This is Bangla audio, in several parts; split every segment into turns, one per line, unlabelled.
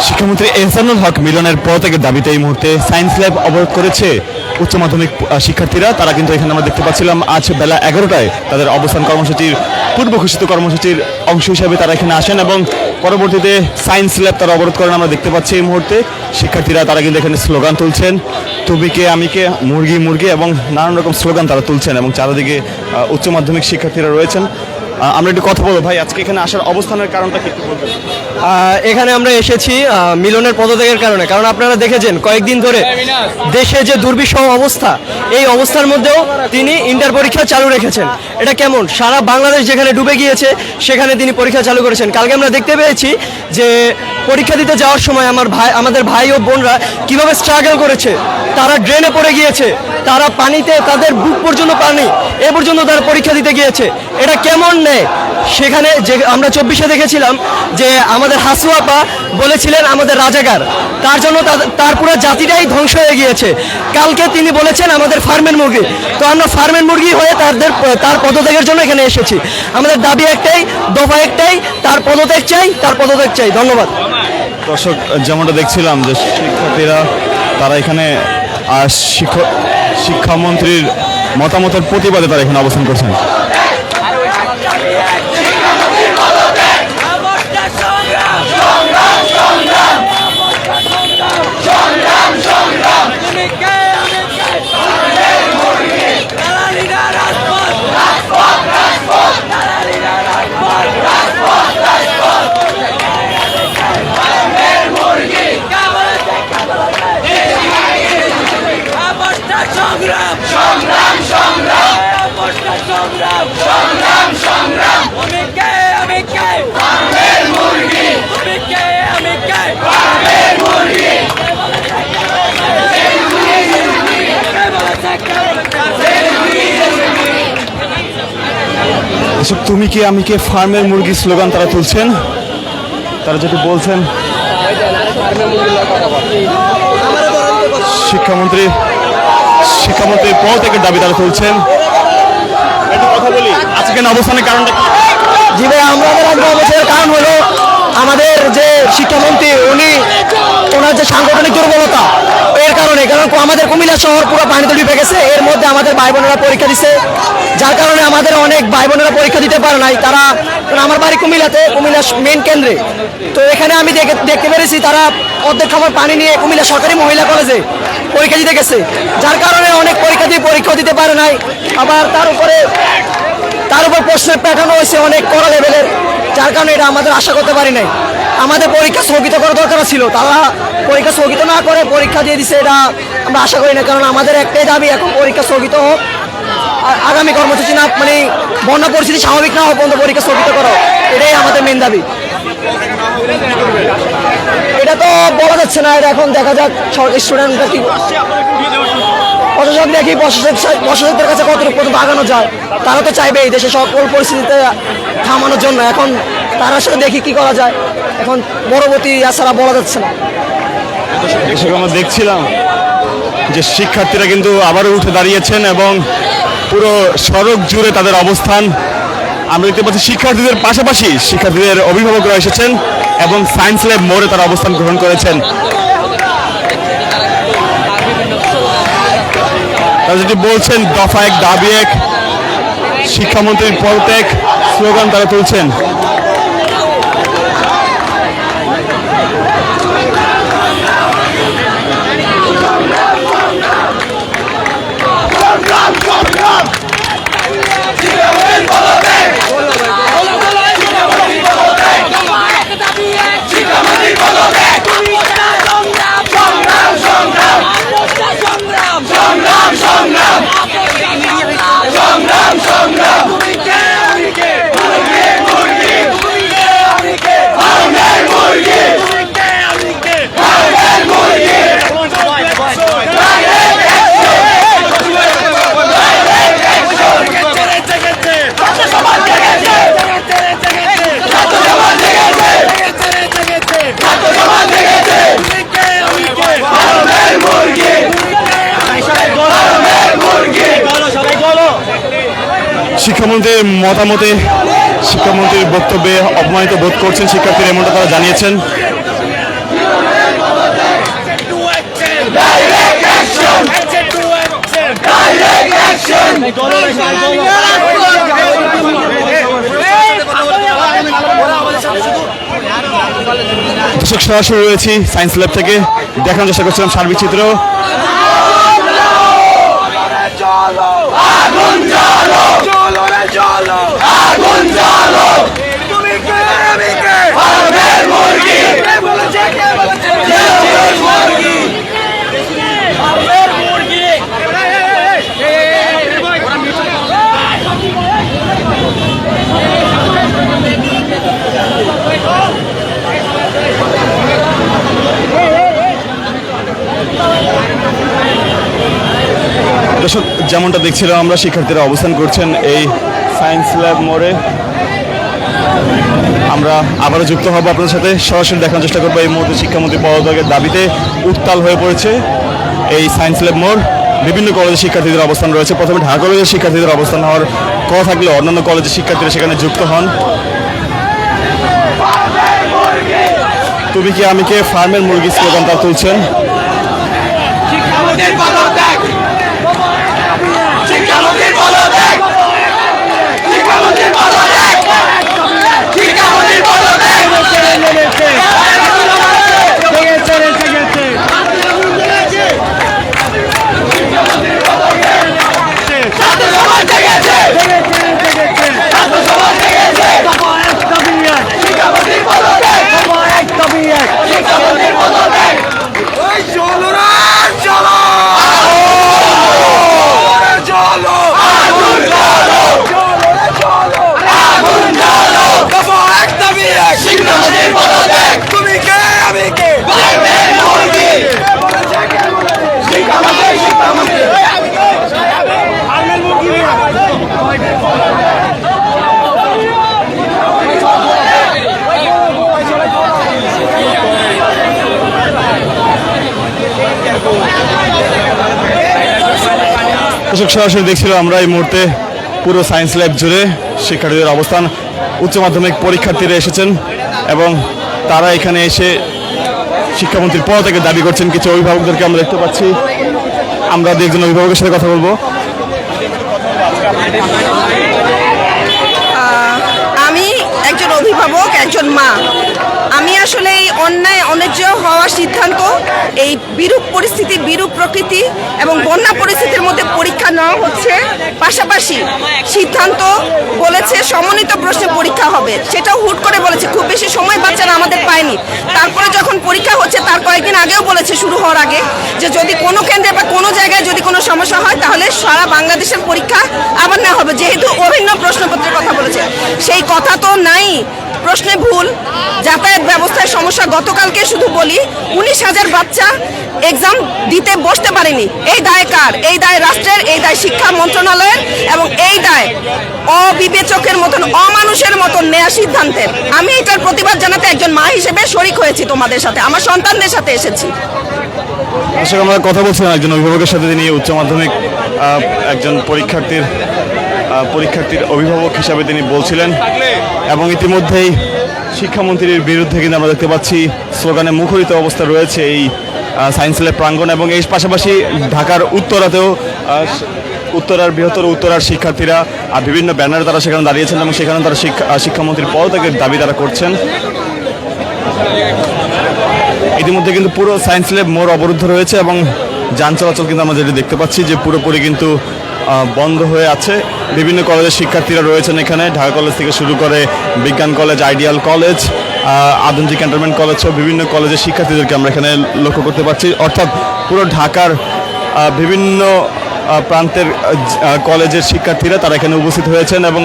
শিক্ষামন্ত্রী এহসানুল হক মিলনের পদত্যাগের দাবিতে এই মুহূর্তে সায়েন্স ল্যাব অবরোধ করেছে উচ্চ মাধ্যমিক শিক্ষার্থীরা। তারা কিন্তু এখানে আমরা দেখতে পাচ্ছিলাম আজ বেলা 11টায় তাদের অবস্থান কর্মসূচির পূর্ব ঘোষিত কর্মসূচির অংশ হিসাবে তারা এখানে আসেন এবং পরবর্তীতে সায়েন্স ল্যাব তারা অবরোধ করেন আমরা দেখতে পাচ্ছি। এই মুহূর্তে শিক্ষার্থীরা তারা কিন্তু এখানে স্লোগান তুলছেন, তুমি কে আমি কে, মুরগি মুরগি এবং নানান রকম স্লোগান তারা তুলছেন এবং চারিদিকে উচ্চ মাধ্যমিক শিক্ষার্থীরা রয়েছেন। আমরা একটু কথা বলবো ভাই, আজকে এখানে আসার অবস্থানের কারণটা কি একটু বলবেন?
এখানে আমরা এসেছি মিলনের পদত্যাগের কারণে, কারণ আপনারা দেখেছেন কয়েকদিন ধরে দেশে যে দুর্বিষহ অবস্থা, এই অবস্থার মধ্যেও তিনি ইন্টার পরীক্ষা চালু রেখেছেন। এটা কেমন? সারা বাংলাদেশ যেখানে ডুবে গিয়েছে সেখানে তিনি পরীক্ষা চালু করেছেন। কালকে আমরা দেখতে পেয়েছি যে পরীক্ষা দিতে যাওয়ার সময় আমাদের ভাই ও বোনরা কিভাবে স্ট্রাগল করেছে। তারা ড্রেনে পড়ে গিয়েছে, তারা পানিতে তাদের বুক পর্যন্ত পানি, এ পর্যন্ত তারা পরীক্ষা দিতে গিয়েছে। এটা কেমন নেই? সেখানে যে আমরা 24-এ দেখেছিলাম যে আমাদের হাসুয়াপা বলেছিলেন আমাদের রাজাকার, তার জন্য তার পুরো জাতিটাই ধ্বংস হয়ে গিয়েছে। কালকে তিনি বলেছেন আমাদের ফার্মের মুরগি। তো আমরা ফার্মের মুরগি হয়ে তার পদত্যাগের জন্য এখানে এসেছি। আমাদের দাবি একটাই, দফা একটাই, তার পদত্যাগ চাই, তার পদত্যাগ চাই। ধন্যবাদ।
দর্শক, যেমনটা দেখছিলাম যে শিক্ষার্থীরা তারা এখানে শিক্ষামন্ত্রীর মতামতের প্রতিবাদে তারা এখানে অবস্থান করছেন। তুমি কে আমি কে, ফার্মের মুরগি স্লোগান তারা তুলছেন। তারা যেটি বলছেন শিক্ষামন্ত্রীর পদত্যাগের দাবি তারা তুলছেন। একটা কথা বলি, আজকে অবস্থানের কারণটা কি?
জি ভাই, আমাদের অবস্থানের কারণ হলো আমাদের যে শিক্ষামন্ত্রী ওনার যে সাংগঠনিক দুর্বলতা, এর কারণে। কারণ আমাদের কুমিল্লা শহর পুরো পানিতে ডুবে গেছে, এর মধ্যে আমাদের ভাই বোনেরা পরীক্ষা দিচ্ছে, যার কারণে আমাদের অনেক ভাই বোনেরা পরীক্ষা দিতে পারে নাই। তারা, আমার বাড়ি কুমিল্লাতে, কুমিল্লা মেন কেন্দ্রে। তো এখানে আমি দেখতে পেরেছি তারা অর্ধেক খাবার পানি নিয়ে কুমিল্লা সরকারি মহিলা কলেজে পরীক্ষা দিতে গেছে, যার কারণে অনেক পরীক্ষা দিতে পারে নাই। আবার তার উপর প্রশ্নের প্যাটার্ন হয়েছে অনেক কড়া লেভেলের, যার কারণে এটা আমাদের আশা করতে পারি নাই। আমাদের পরীক্ষা স্থগিত করা দরকার ছিল, তারা পরীক্ষা স্থগিত না করে পরীক্ষা দিয়ে দিছে, এটা আমরা আশা করি না। কারণ আমাদের একটাই দাবি, এখন পরীক্ষা স্থগিত হোক, আগামী কর্মসূচি না, মানে বন্যা পরিস্থিতি স্বাভাবিক না হওয়া পর্যন্ত পরীক্ষা স্থগিত করা, এটাই আমাদের মেন দাবি। এটা তো বলা যাচ্ছে না, এটা এখন দেখা যাক স্টুডেন্টরা কি, প্রশাসক দেখি প্রশাসকদের কাছে কতটুকু পর্যন্ত আগানো যায়। তারা তো চাইবে এই দেশে সকল পরিস্থিতিতে থামানোর জন্য, এখন তারা সাথে দেখি কি করা যায়। এখন পরবর্তী ছাড়া বলা যাচ্ছে না।
আমরা দেখছিলাম যে শিক্ষার্থীরা কিন্তু আবারও উঠে দাঁড়িয়েছেন এবং পুরো সড়ক জুড়ে তাদের অবস্থান। আমরা দেখতে পাচ্ছি শিক্ষার্থীদের পাশাপাশি শিক্ষার্থীদের অভিভাবকরা এসেছেন এবং সায়েন্স ল্যাব মোড়ে তারা অবস্থান গ্রহণ করেছেন। তারা যেটি বলছেন দফা এক দাবি এক, শিক্ষামন্ত্রীর পদত্যাগ স্লোগান তারা তুলছেন। শিক্ষামন্ত্রীর মতামতে, শিক্ষামন্ত্রীর বক্তব্যে অপমানিত বোধ করছেন শিক্ষার্থীরা, এমনটা তারা জানিয়েছেন। দর্শক, সরাসরি রয়েছি সায়েন্স ল্যাব থেকে, দেখানোর চেষ্টা করছিলাম সার্বিক চিত্র। দর্শক, যেমনটা দেখছিলাম আমরা, শিক্ষার্থীরা অবস্থান করছেন এই সায়েন্স ল্যাব মোড়ে। আমরা আবারও যুক্ত হব আপনাদের সাথে, সরাসরি দেখানোর চেষ্টা করবো এই মুহূর্তে শিক্ষামন্ত্রী পদত্যাগের দাবিতে উত্তাল হয়ে পড়েছে এই সায়েন্স ল্যাব মোড়। বিভিন্ন কলেজের শিক্ষার্থীদের অবস্থান রয়েছে। প্রথমে ঢাকা কলেজের শিক্ষার্থীদের অবস্থান হওয়ার কথা থাকলে অন্যান্য কলেজের শিক্ষার্থীরা সেখানে যুক্ত হন। তুমি কি আমি কে ফার্মের মুরগি স্লোগান তারা তুলছেন। সরাসরি দেখছিল আমরা এই মুহূর্তে পুরো সায়েন্স ল্যাব জুড়ে শিক্ষার্থীদের অবস্থান। উচ্চ মাধ্যমিক পরীক্ষার্থীরা এসেছেন এবং তারা এখানে এসে শিক্ষামন্ত্রীর পদত্যাগের দাবি করছেন। কিছু অভিভাবকদেরকে আমরা দেখতে পাচ্ছি। আমরা একজন অভিভাবকের সাথে কথা বলবো।
আমি একজন অভিভাবক, একজন মা। আমি আসলে এই অন্যায় অন্যায্য হওয়ার সিদ্ধান্ত, এই বিরূপ পরিস্থিতি, বিরূপ প্রকৃতি এবং বন্যা পরিস্থিতির মধ্যে পরীক্ষা নেওয়া হচ্ছে, পাশাপাশি সিদ্ধান্ত বলেছে সমন্বিত প্রশ্নে পরীক্ষা হবে, সেটাও হুট করে বলেছে। খুব বেশি সময় বাচ্চারা আমাদের পায়নি। তারপরে যখন পরীক্ষা হচ্ছে তার কয়েকদিন আগেও বলেছে, শুরু হওয়ার আগে, যে যদি কোনো কেন্দ্রে বা কোনো জায়গায় যদি কোনো সমস্যা হয় তাহলে সারা বাংলাদেশের পরীক্ষা আবার নেওয়া হবে, যেহেতু অভিন্ন প্রশ্নপত্রের কথা বলেছে। সেই কথা তো নাই, প্রশ্নে ভুল, যাতায়াত ব্যবস্থায় সমস্যা। গতকালকে শুধু বলি 19,000 বাচ্চা এক্সাম দিতে বসতে পারেনি। এই দায় কার? এই দায় রাষ্ট্রের, এই দায় শিক্ষা মন্ত্রণালয়ের, এবং এই দায় অবিবেচকের মতন, অমানুষের মতন নেয়া সিদ্ধান্তের। আমি এটার প্রতিবাদ জানাতে একজন মা হিসেবে শরিক হয়েছি তোমাদের সাথে, আমার সন্তানদের সাথে এসেছি।
আসলে আমরা কথা বলছিলাম একজন অভিভাবকের সাথে, তিনি উচ্চ মাধ্যমিক একজন পরীক্ষার্থীর অভিভাবক হিসাবে তিনি বলছিলেন। এবং ইতিমধ্যেই শিক্ষামন্ত্রীর বিরুদ্ধে কিন্তু আমরা দেখতে পাচ্ছি স্লোগানে মুখরিত অবস্থা রয়েছে এই সায়েন্স ল্যাব প্রাঙ্গণ। এবং এর পাশাপাশি ঢাকার উত্তরাতেও উত্তরার বৃহত্তর উত্তরার শিক্ষার্থীরা বিভিন্ন ব্যানারে তারা সেখানে দাঁড়িয়েছেন এবং সেখানে তারা শিক্ষামন্ত্রীর পদত্যাগের দাবি তারা করছেন। ইতিমধ্যে কিন্তু পুরো সায়েন্স ল্যাব মোড় অবরুদ্ধ রয়েছে এবং যান চলাচল কিন্তু আমরা যেটা দেখতে পাচ্ছি যে পুরোপুরি কিন্তু বন্ধ হয়ে আছে। বিভিন্ন কলেজের শিক্ষার্থীরা রয়েছেন এখানে, ঢাকা কলেজ থেকে শুরু করে বিজ্ঞান college, ideal college, Adamjee cantonment college সহ বিভিন্ন কলেজের শিক্ষার্থীদেরকে আমরা এখানে লক্ষ্য করতে পারছি। অর্থাৎ পুরো ঢাকার বিভিন্ন প্রান্তের কলেজের শিক্ষার্থীরা তারা এখানে উপস্থিত হয়েছেন এবং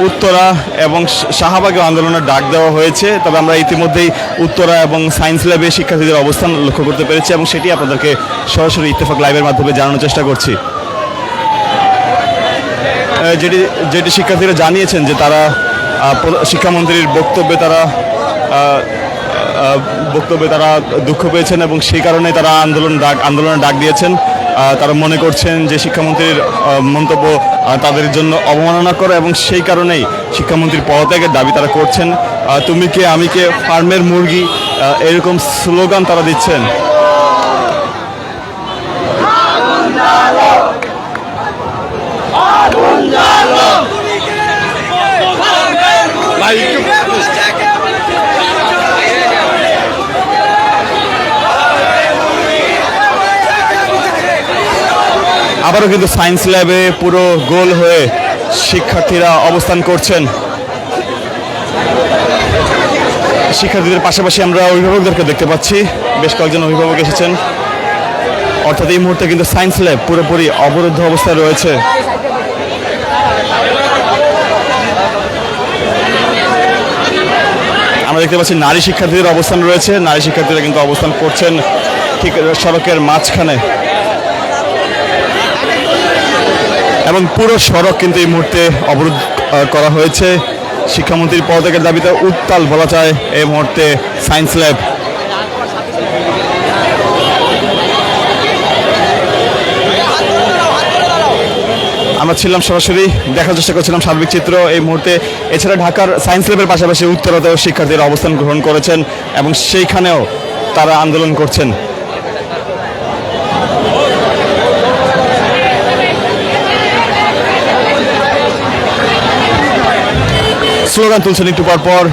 উত্তরা এবং শাহবাগে আন্দোলনের ডাক দেওয়া হয়েছে। তবে আমরা ইতিমধ্যেই উত্তরা এবং সায়েন্স ল্যাবে শিক্ষার্থীদের অবস্থান লক্ষ্য করতে পেরেছি এবং সেটি আপনাদেরকে সরাসরি ইত্তেফাক লাইভের মাধ্যমে জানানোর চেষ্টা করছি। যেটি শিক্ষার্থীরা জানিয়েছেন যে তারা শিক্ষামন্ত্রীর বক্তব্যে তারা দুঃখ পেয়েছেন এবং সেই কারণে তারা আন্দোলনের ডাক দিয়েছেন। তারা মনে করছেন যে শিক্ষামন্ত্রীর মন্তব্য তাদের জন্য অবমাননা করে এবং সেই কারণেই শিক্ষামন্ত্রীর পদত্যাগের দাবি তারা করছেন। তুমি কে আমি কে ফার্মের মুরগি, এরকম স্লোগান তারা দিচ্ছেন। আবারও কিন্তু সায়েন্স ল্যাবে পুরো গোল হয়ে শিক্ষার্থীরা অবস্থান করছেন। শিক্ষার্থীদের পাশাপাশি আমরা অভিভাবকদেরকে দেখতে পাচ্ছি, বেশ কয়েকজন অভিভাবক এসেছেন। অর্থাৎ এই মুহূর্তে কিন্তু সায়েন্স ল্যাব পুরোপুরি অবরুদ্ধ অবস্থায় রয়েছে। আমরা দেখতে পাচ্ছি নারী শিক্ষার্থীদের অবস্থান রয়েছে, নারী শিক্ষার্থীরা কিন্তু অবস্থান করছেন ঠিক সড়কের মাঝখানে, এবং পুরো সড়ক কিন্তু এই মুহূর্তে অবরোধ করা হয়েছে। শিক্ষামন্ত্রীর পদত্যাগের দাবিতে উত্তাল বলা যায় এই মুহূর্তে সায়েন্স ল্যাব। আমরা ছিলাম সরাসরি দেখার চেষ্টা করছিলাম সার্বিক চিত্র এই মুহূর্তে। এছাড়া ঢাকার সায়েন্স ল্যাবের পাশাপাশি উত্তরাতেও শিক্ষার্থীরা অবস্থান গ্রহণ করেছেন এবং সেইখানেও তারা আন্দোলন করছেন। স্লোগান তুলছেন একটু পর পর।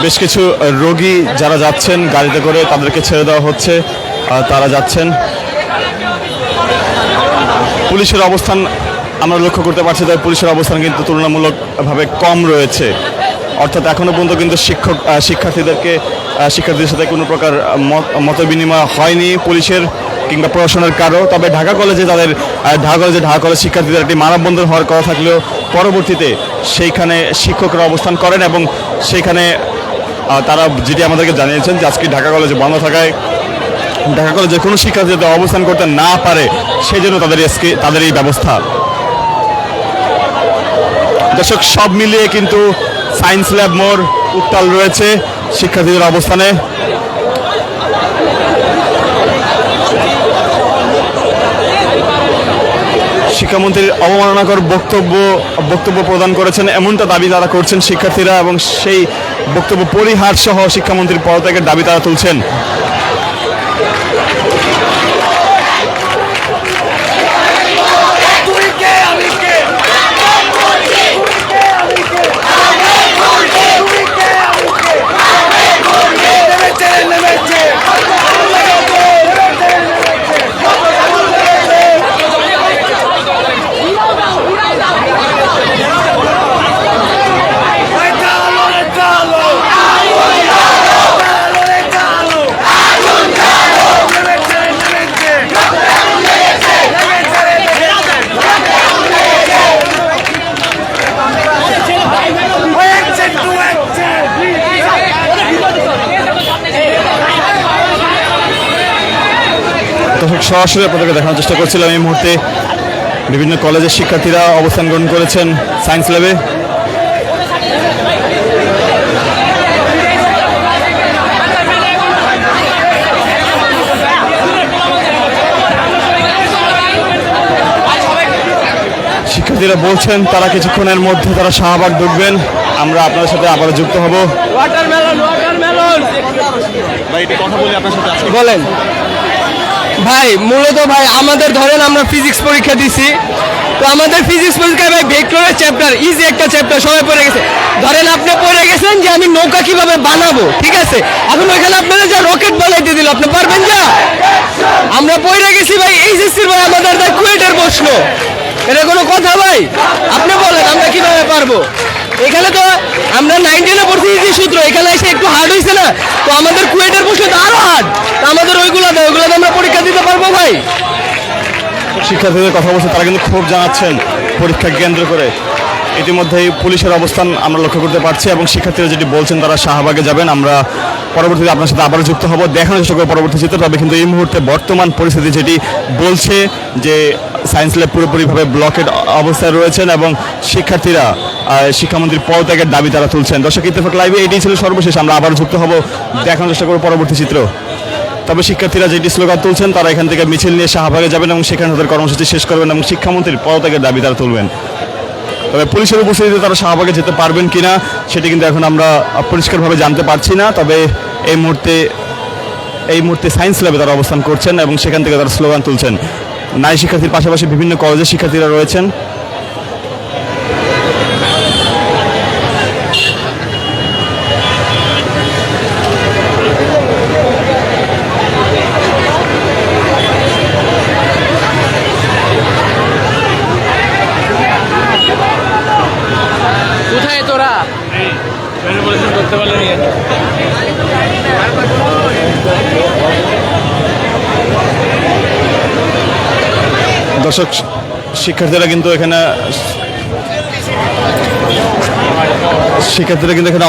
বেশ কিছু রোগী যারা যাচ্ছেন গাড়িতে করে, তাদেরকে ছেড়ে দেওয়া হচ্ছে, তারা যাচ্ছেন। পুলিশের অবস্থান আমরা লক্ষ্য করতে পারছি, তাই পুলিশের অবস্থান কিন্তু তুলনামূলকভাবে কম রয়েছে। অর্থাৎ এখনো পর্যন্ত কিন্তু শিক্ষার্থীদের সাথে কোনো প্রকার মত বিনিময় হয়নি পুলিশের কিংবা প্রশাসনের কারো। তবে ঢাকা কলেজে ঢাকা কলেজ শিক্ষার্থীদের একটি মানববন্ধন হওয়ার কথা থাকলেও পরবর্তীতে সেইখানে শিক্ষকরা অবস্থান করেন এবং সেইখানে তারা যেটি আমাদেরকে জানিয়েছেন যে আজকে ঢাকা কলেজে বন্ধ থাকায় ঢাকা কলেজে কোনো শিক্ষার্থী যাতে অবস্থান করতে না পারে সেই জন্য তাদের এই ব্যবস্থা। দর্শক, সব মিলিয়ে কিন্তু সায়েন্স ল্যাব মোড় উত্তাল রয়েছে শিক্ষার্থীদের অবস্থানে। শিক্ষামন্ত্রীর অবমাননাকর বক্তব্য প্রদান করেছেন এমনটা দাবি তারা করছেন শিক্ষার্থীরা, এবং সেই বক্তব্য পরিহার সহ শিক্ষামন্ত্রীর পদত্যাগের দাবি তারা তুলছেন। সরাসরি আপনাদেরকে দেখানোর চেষ্টা করছিলাম এই মুহূর্তে বিভিন্ন কলেজের শিক্ষার্থীরা অবস্থান গ্রহণ করেছেন সায়েন্স ল্যাবে। শিক্ষার্থীরা বলছেন তারা কিছুক্ষণের মধ্যে তারা শাহবাগ ঢুকবেন। আমরা আপনাদের সাথে আবার যুক্ত হব।
বলেন ভাই, মূলত ভাই আমাদের ধরেন আমরা ফিজিক্স পরীক্ষা দিছি, তো আমাদের ফিজিক্স পরীক্ষায় ভাই ভেক্টরের চ্যাপ্টার ইজি একটা চ্যাপ্টার সবাই পড়ে গেছে। ধরেন আপনি পড়ে গেছেন যে আমি নৌকা কিভাবে বানাবো, ঠিক আছে, এখন ওইখানে আপনারা যা রকেট বানাইতে দিল আপনি পারবেন যা? আমরা পড়ে গেছি ভাই এইচএসসির ভাই আমাদের তাই কুয়েটের প্রশ্ন, এটা কোনো কথা ভাই? আপনি বলেন আমরা কিভাবে পারবো? এখানে তো আমরা 9-10 পড়ছি ইজি সূত্র, এখানে এসে একটু হার্ড হয়েছে না, তো আমাদের কুয়েটের প্রশ্ন তো আরো হার্ড, আমাদের ওইগুলোতে আমরা পরীক্ষা দিতে পারবো ভাই?
শিক্ষার্থীদের কথা বলছে, তারা কিন্তু ক্ষোভ জানাচ্ছেন পরীক্ষা কেন্দ্র করে। ইতিমধ্যেই পুলিশের অবস্থান আমরা লক্ষ্য করতে পারছি এবং শিক্ষার্থীরা যেটি বলছেন তারা শাহবাগে যাবেন। আমরা পরবর্তীতে আপনার সাথে আবারও যুক্ত হব, দেখানোর চেষ্টা করব পরবর্তী চিত্র। তবে কিন্তু এই মুহূর্তে বর্তমান পরিস্থিতি যেটি বলছে যে সায়েন্স ল্যাব পুরোপুরিভাবে ব্লকেড অবস্থায় রয়েছেন এবং শিক্ষার্থীরা শিক্ষামন্ত্রীর পদত্যাগের দাবি তারা তুলছেন। দর্শক, ইত্তেফাক লাইভে এটি ছিল সর্বশেষ। আমরা আবারও যুক্ত হব, দেখানোর চেষ্টা করব পরবর্তী চিত্র। তবে শিক্ষার্থীরা যেটি স্লোগান তুলছেন তারা এখান থেকে মিছিল নিয়ে শাহবাগে যাবেন এবং সেখানে তাদের কর্মসূচি শেষ করবেন এবং শিক্ষামন্ত্রীর পদত্যাগের দাবি তারা তুলবেন। তবে পুলিশের উপস্থিতিতে তারা শাহবাগে যেতে পারবেন কিনা সেটি কিন্তু এখন আমরা পরিষ্কারভাবে জানতে পারছি না। তবে এই মুহূর্তে সায়েন্স ল্যাবে তারা অবস্থান করছেন এবং সেখান থেকে তারা স্লোগান তুলছেন। নারী শিক্ষার্থীর পাশাপাশি বিভিন্ন কলেজের শিক্ষার্থীরা রয়েছেন।
কোথায় তোরা করতে পারলে নিয়ে
দর্শক, শিক্ষার্থীরা কিন্তু এখানে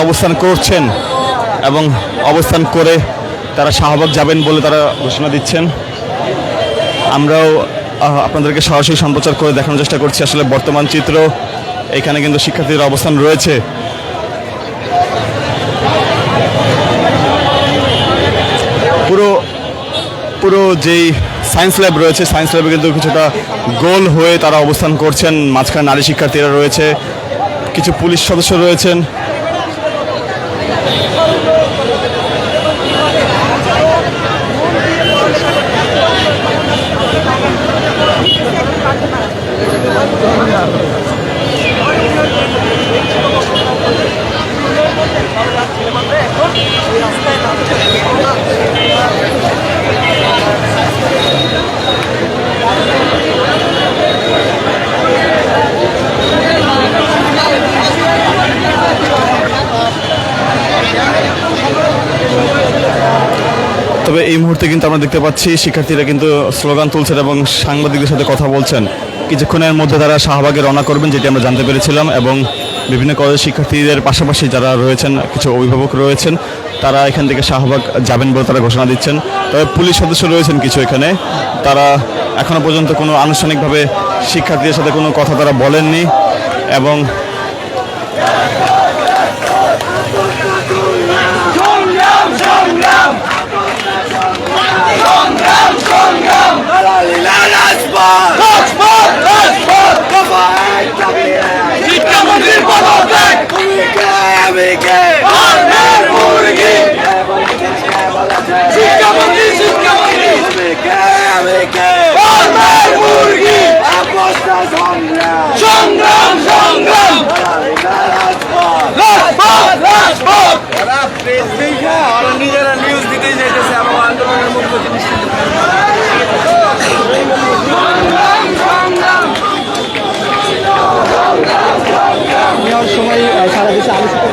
অবস্থান করছেন এবং অবস্থান করে তারা শাহবাগ যাবেন বলে তারা ঘোষণা দিচ্ছেন। আমরাও আপনাদেরকে সরাসরি সম্প্রচার করে দেখানোর চেষ্টা করছি আসলে বর্তমান চিত্র। এখানে কিন্তু শিক্ষার্থীদের অবস্থান রয়েছে। পুরো যেই সায়েন্স ল্যাব রয়েছে, সায়েন্স ল্যাবে কিন্তু কিছুটা গোল হয়ে তারা অবস্থান করছেন। মাঝখানে নারী শিক্ষার্থীরা রয়েছে, কিছু পুলিশ সদস্য রয়েছেন। তবে এই মুহূর্তে কিন্তু আমরা দেখতে পাচ্ছি শিক্ষার্থীরা কিন্তু স্লোগান তুলছেন এবং সাংবাদিকদের সাথে কথা বলছেন। কিছুক্ষণের মধ্যে তারা শাহবাগে রওনা করবেন যেটি আমরা জানতে পেরেছিলাম এবং বিভিন্ন কলেজের শিক্ষার্থীদের পাশাপাশি যারা রয়েছেন, কিছু অভিভাবক রয়েছেন, তারা এখান থেকে শাহবাগ যাবেন বলে তারা ঘোষণা দিচ্ছেন। তবে পুলিশ সদস্য রয়েছেন কিছু এখানে, তারা এখনো পর্যন্ত কোনো আনুষ্ঠানিকভাবে শিক্ষার্থীদের সাথে কোনো কথা তারা বলেননি এবং
নিজেরা নিউজ দিতেই যাইতেছে আমার আন্দোলনের মুখ্য জিনিস
নেওয়ার সময় সারা দেশে আলোচিত